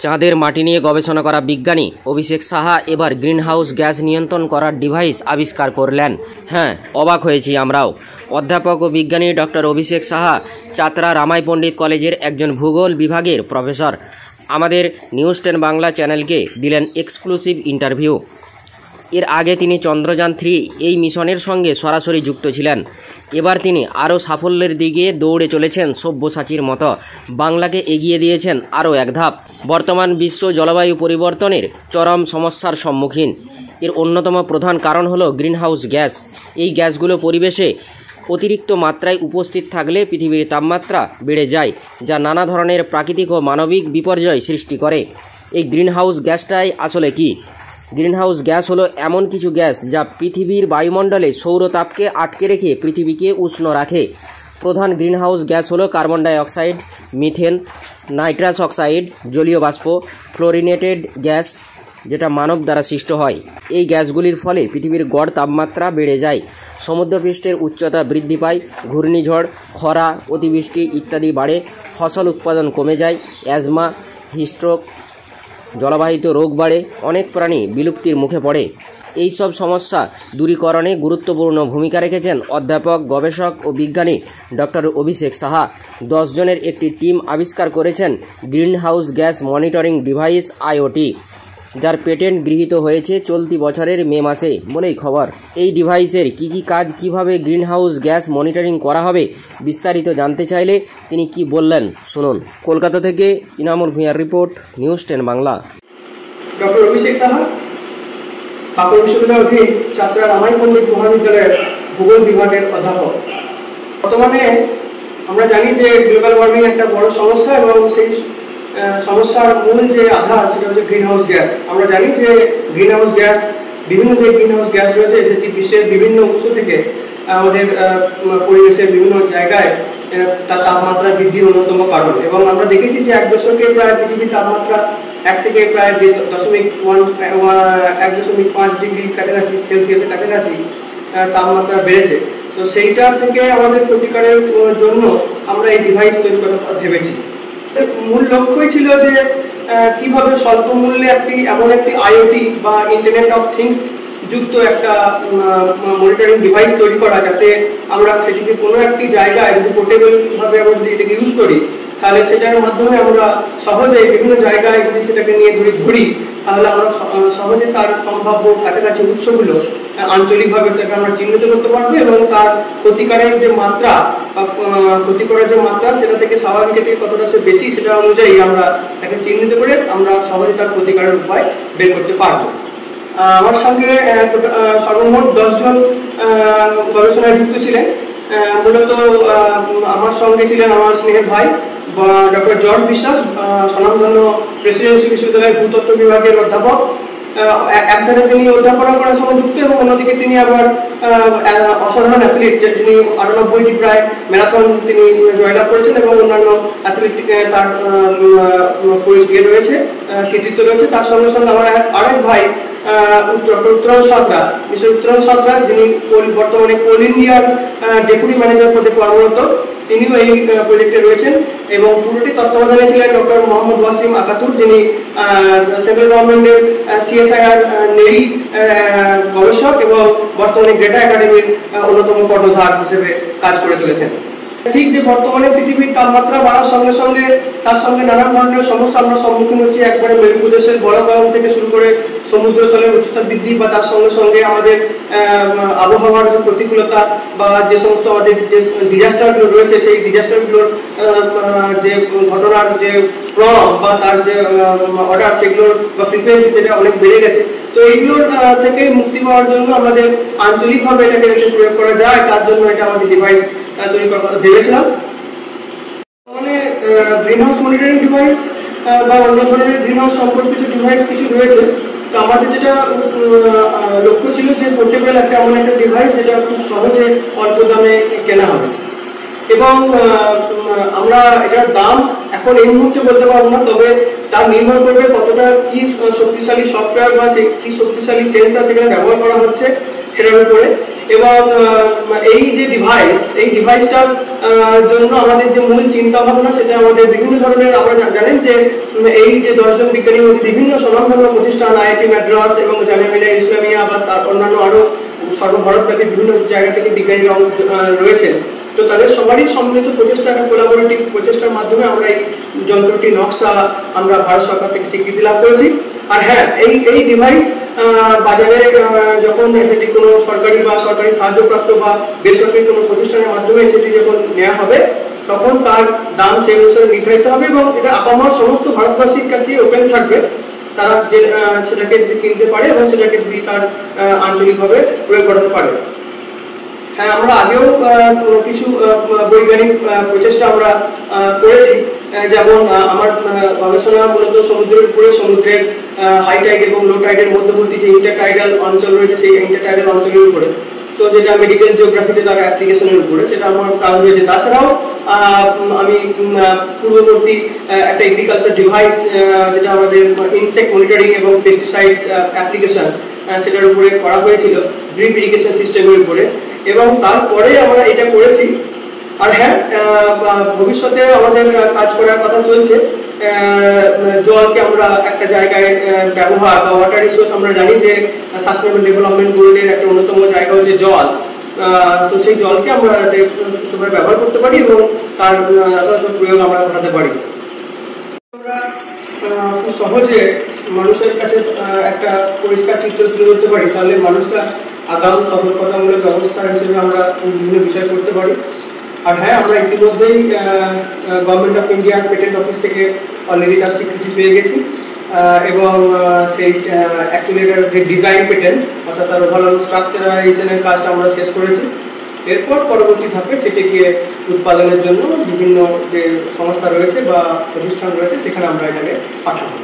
চাঁদের মাটি নিয়ে গবেষণা করা বিজ্ঞানী অভিষেক সাহা এবার গ্রিনহাউস গ্যাস নিয়ন্ত্রণ করার ডিভাইস আবিষ্কার করলেন। হ্যাঁ, অবাক হয়েছি আমরাও। অধ্যাপক ও বিজ্ঞানী ডক্টর অভিষেক সাহা চাতরা রামাই পণ্ডিত কলেজের একজন ভূগোল বিভাগের প্রফেসর আমাদের নিউজ 10 বাংলা চ্যানেলকে দিলেন এক্সক্লুসিভ ইন্টারভিউ। এর আগে তিনি চন্দ্রযান 3 এই মিশনের সঙ্গে সরাসরি যুক্ত ছিলেন। এবার তিনি আরও সাফল্যের দিকে দৌড়ে চলেছেন সব্যসাচীর মতো। বাংলাকে এগিয়ে দিয়েছেন আরও এক ধাপ। বর্তমান বিশ্ব জলবায়ু পরিবর্তনের চরম সমস্যার সম্মুখীন। এর অন্যতম প্রধান কারণ হলো গ্রিনহাউস গ্যাস। এই গ্যাসগুলো পরিবেশে অতিরিক্ত মাত্রায় উপস্থিত থাকলে পৃথিবীর তাপমাত্রা বেড়ে যায়, যা নানা ধরনের প্রাকৃতিক ও মানবিক বিপর্যয় সৃষ্টি করে। এই গ্রিনহাউস গ্যাসটাই আসলে কি? গ্রিনহাউস গ্যাস হলো এমন কিছু গ্যাস যা পৃথিবীর বায়ুমণ্ডলে সৌরতাপকে আটকে রেখে পৃথিবীকে উষ্ণ রাখে। প্রধান গ্রিনহাউস গ্যাস হলো carbon die oxide, methane, nitrous oxide, জলীয় বাষ্প, ফ্লোরিনেটেড গ্যাস, যেটা মানব দ্বারা সৃষ্ট হয়। এই গ্যাসগুলির ফলে পৃথিবীর গড় তাপমাত্রা বেড়ে যায়, সমুদ্রপৃষ্ঠের উচ্চতা বৃদ্ধি পায়, ঘূর্ণিঝড়, খরা, অতিবৃষ্টি ইত্যাদি বাড়ে, ফসল উৎপাদন কমে যায়, অ্যাজমা, হিটস্ট্রোক, জলবাহিত রোগ বাড়ে, অনেক প্রাণী বিলুপ্তির মুখে পড়ে। এই সব সমস্যা দূরীকরণে গুরুত্বপূর্ণ ভূমিকা রেখেছেন অধ্যাপক, গবেষক ও বিজ্ঞানী ডক্টর অভিষেক সাহা। 10 জনের একটি টিম আবিষ্কার করেছেন greenhouse gas monitoring device IoT, যার পেটেন্ট গৃহীত হয়েছে চলতি বছরের মে মাসে বলেই খবর। এই ডিভাইসের কী কী কাজ, কিভাবে গ্রিনহাউস গ্যাস মনিটরিং করা হবে, বিস্তারিত জানতে চাইলে তিনি কি বললেন শুনুন। কলকাতা থেকে ইনামুল ভূঁইয়ার report, news 10 Bangla. Doctor Abhishek Saha, Bankura বিশ্ববিদ্যালয়ের অধীন চাতরা রামাই পণ্ডিত মহাবিদ্যালয়ের ভূগোল বিভাগের অধ্যাপক। বর্তমানে আমরা জানি যে গ্লোবাল ওয়ার্মিং একটা বড় সমস্যা এবং সেই সমস্যার মূল যে আধার সেটা হচ্ছে গ্রিনহাউস গ্যাস। আমরা জানি যে গ্রিনহাউস গ্যাস, বিভিন্ন যে গ্রিনহাউস গ্যাস রয়েছে যেটি বিশ্বের বিভিন্ন উৎস থেকে আমাদের পরিবেশের বিভিন্ন জায়গায় তার তাপমাত্রা বৃদ্ধির অন্যতম কারণ। এবং আমরা দেখেছি যে 1 দশকে প্রায় পৃথিবীর তাপমাত্রা 1 থেকে প্রায় 1.5 ডিগ্রি কাছাকাছি সেলসিয়াসের কাছাকাছি তাপমাত্রা বেড়েছে। তো সেইটা থেকে আমাদের প্রতিকারের জন্য আমরা এই ডিভাইস তৈরি করার কথা ভেবেছি। মূল লক্ষ্যই ছিল যে কিভাবে স্বল্প মূল্যে এমন একটি IoT বা ইন্টারনেট অফ থিংস যুক্ত একটা মনিটরিং ডিভাইস তৈরি করা, যাতে আমরা পৃথিবীর কোনো একটি জায়গায় যদি পোর্টেবল ভাবে আমরা যদি এটাকে ইউজ করি, তাহলে সেটার মাধ্যমে আমরা সহজে বিভিন্ন জায়গায় যদি সেটাকে নিয়ে ধরি তাহলে আমরা সহজে তার সম্ভাব্য কাছাকাছি উৎসগুলো আঞ্চলিকভাবে তাকে আমরা চিহ্নিত করতে পারবো এবং তার ক্ষতিকারের যে মাত্রা বা ক্ষতি করার যে মাত্রা সেটা থেকে স্বাভাবিকের থেকে কতটা বেশি সেটা অনুযায়ী আমরা তাকে চিহ্নিত করে আমরা সহজে তার ক্ষতিকারের উপায় বের করতে পারবো। আমার সঙ্গে সর্বমোট 10 জন গবেষণায় যুক্ত ছিলেন। মূলত আমার সঙ্গে ছিলেন আমার স্নেহের ভাই ডক্টর জর্জ বিশ্বাস, স্বনামধন্য প্রেসিডেন্সি বিশ্ববিদ্যালয়ের ভূতত্ত্ব বিভাগের অধ্যাপক। একধারে তিনি অধ্যাপনা করার সঙ্গে যুক্ত এবং অন্যদিকে তিনি আবার অসাধারণ অ্যাথলিট, যিনি 98টি প্রায় ম্যারাথন তিনি জয়লাভ করেছেন এবং অন্যান্য অ্যাথলিট তার পরিচয় রয়েছে, কৃতিত্ব রয়েছে। তার সঙ্গে সঙ্গে আমার আরেক ভাই ডক্টর উত্তরণ সাঁতরা, মিস্টার উত্তরণ সাঁতরা, যিনি বর্তমানে কোল ইন্ডিয়ার ডেপুটি ম্যানেজার পদে কর্মরত, তিনিও এই প্রজেক্টে রয়েছেন এবং পুরোটি তত্ত্বাবধানে ছিলেন ডক্টর মোহাম্মদ ওয়াসিম আকাতুর, যিনি সেন্ট্রাল গভর্নমেন্টের CSIR নেই গবেষক এবং বর্তমানে গ্রেটা একাডেমির অন্যতম কর্ণধার হিসেবে কাজ করে চলেছেন। ঠিক যে বর্তমানে পৃথিবীর তাপমাত্রা বাড়ার সঙ্গে সঙ্গে তার সঙ্গে নানা ধরনের সমস্যা আমরা সম্মুখীন হচ্ছি, একবারে মেরুপ্রদেশের বরফ থেকে শুরু করে সমুদ্র তলের উচ্চতা বৃদ্ধি বা তার সঙ্গে সঙ্গে আমাদের আবহাওয়ার যে প্রতিকূলতা বা যে সমস্ত আমাদের যে ডিজাস্টারগুলো রয়েছে সেই ডিজাস্টারগুলোর যে ঘটনার যে ক্রম বা তার যে অর্ডার সেগুলোর বা ফ্রিকোয়েন্সি যেটা অনেক বেড়ে গেছে। তো এইগুলোর থেকে মুক্তি পাওয়ার জন্য আমাদের আঞ্চলিকভাবে এটাকে প্রয়োগ করা যায়, তার জন্য এটা আমাদের ডিভাইস তৈরি করার কথা ভেবেছিলাম। মানে গ্রিনহাউস মনিটরিং ডিভাইস বা অন্য ধরনের গ্রিনহাউস সম্পর্কিত ডিভাইস কিছু রয়েছে। তো আমাদের যেটা লক্ষ্য ছিল যে পোর্টেবল এমন একটা ডিভাইস যেটা খুব সহজে অল্প দামে কেনা হবে এবং আমরা এটার দাম এখন এই মুহূর্তে বলতে পারবো না, তবে তার নির্ভর করবে কতটা কি শক্তিশালী সফটওয়্যার বা কি শক্তিশালী সেন্সার সেখানে ব্যবহার করা হচ্ছে সেটার উপরে। এবং এই যে এই ডিভাইসটার জন্য আমাদের যে মূল চিন্তা ভাবনা, সেটা আমাদের বিভিন্ন ধরনের, আমরা জানেন যে এই যে 10 জন বিজ্ঞানী বিভিন্ন স্বনামধন্য প্রতিষ্ঠান, আইআইটি মাদ্রাজ এবং জামিয়া মিলিয়া ইসলামিয়া বা তার অন্যান্য আরো সর্বভারতব্যাপী বিভিন্ন জায়গা থেকে বিজ্ঞানীরা রয়েছেন। তো তাদের সবারই সম্মিলিত প্রচেষ্টা, একটা কোলাবোরেটিভ প্রচেষ্টার মাধ্যমে আমরা এই যন্ত্রটি নকশা আমরা ভারত সরকার থেকে স্বীকৃতি লাভ করেছি। আর হ্যাঁ, এই ডিভাইস বাজারে যখন সেটি কোনো সরকারি বা সরকারি সাহায্যপ্রাপ্ত বা বেসরকারি কোনো প্রতিষ্ঠানের মাধ্যমে সেটি যখন নেওয়া হবে, তখন তার দাম সেই অনুসারে নির্ধারিত হবে এবং এটা আপামর সমস্ত ভারতবাসীর কাছে ওপেন থাকবে। তারা যে সেটাকে কিনতে পারে এবং সেটাকে তার আঞ্চলিকভাবে প্রয়োগ করতে পারে। হ্যাঁ, আমরা আগেও কিছু বৈজ্ঞানিক প্রচেষ্টা আমরা করেছি, যেমন আমার গবেষণা মূলত সমুদ্রের উপরে, সমুদ্রের হাই টাইড এবং লো টাইডের মধ্যবর্তী যে ইন্টারটাইডাল অঞ্চল রয়েছে সেই ইন্টারটাইডাল অঞ্চলের উপরে, তো যেটা মেডিকেল জিওগ্রাফিতে তার অ্যাপ্লিকেশনের উপরে, সেটা আমার কাজ হয়েছে। তাছাড়াও আমি পূর্ববর্তী একটা এগ্রিকালচার ডিভাইস, যেটা আমাদের ইনসেক্ট মনিটরিং এবং পেস্টিসাইডস অ্যাপ্লিকেশন, সেটার উপরে করা হয়েছিল, ড্রিপ ইরিগেশন সিস্টেমের উপরে, এবং তারপরে আমরা এটা করেছি। আর হ্যাঁ, ভবিষ্যতে আমাদের কাজ করার কথা চলছে। জলকে আমরা একটা জায়গায় ব্যবহার বা ওয়াটার রিসোর্স, আমরা জানি যে সাস্টেনেবল ডেভেলপমেন্ট গোলের একটা অন্যতম জায়গা হচ্ছে জল। তো সেই জলকে আমরা সুষ্ঠুভাবে ব্যবহার করতে পারি এবং তার প্রয়োগ আমরা ঘটাতে পারি। আমরা খুব সহজে মানুষের কাছে একটা পরিষ্কার চিত্র তুলে ধরতে পারি, তাহলে মানুষটা আগাম সতর্কতামূলক ব্যবস্থা হিসেবে আমরা বিভিন্ন বিষয় করতে পারি। আর হ্যাঁ, আমরা ইতিমধ্যেই government of India patent office থেকে অলরেডি তার স্বীকৃতি পেয়ে গেছি এবং সেই অ্যাকচুয়ালি যে ডিজাইন পেটেন্ট, অর্থাৎ তার ওভারঅল স্ট্রাকচারাইজেশনের কাজটা আমরা শেষ করেছি। এরপর পরবর্তী ধাপে সেটিকে উৎপাদনের জন্য বিভিন্ন যে সংস্থা রয়েছে বা প্রতিষ্ঠান রয়েছে, সেখানে আমরা এটাকে পাঠাবো।